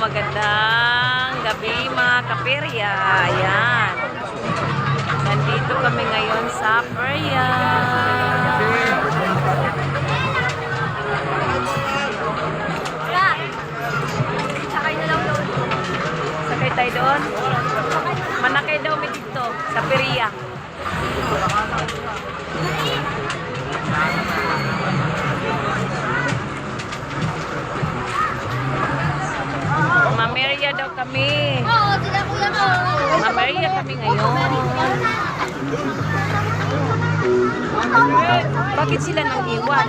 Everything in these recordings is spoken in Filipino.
magandang gabi mga kaperya. Ayan. Nandito kami ngayon sa perya. Sakay na lang doon. Sakay tayo doon. Manakay daw may dito sa perya. Mamerya daw kami. Oo, sila kuya mo. Mamerya kami ngayon. Bakit sila nang iwan?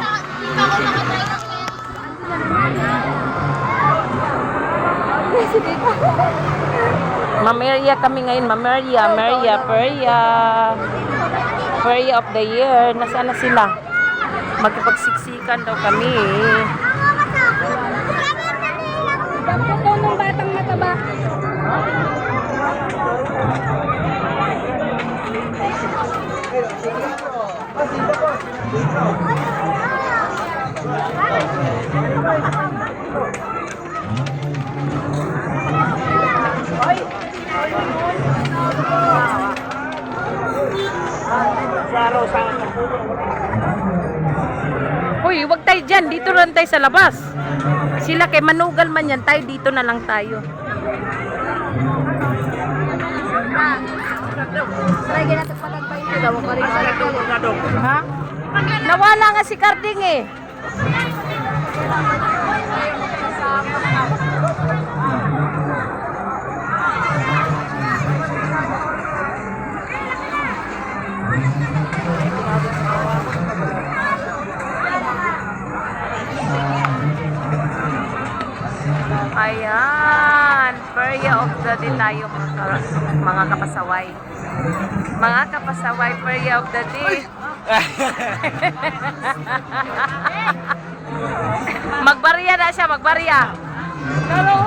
Mamerya kami ngayon. Mamerya, perya. Perya of the year. Nasaan na sila? Magkipagsiksikan daw kami. Dampot daw ng batang mataba. Uy, wag tayo dyan. Dito lang tayo sa labas. Sila kay manugal man yan. Tayo dito na lang tayo. Lagi natin patagpay na daw pa rin sa lagyan. Ha? Nawala nga si Carding eh. Ayan, perya of the day tayo mga kapasaway. Mga kapasaway, perya of the day. Magbarya na siya, magbarya. Hello.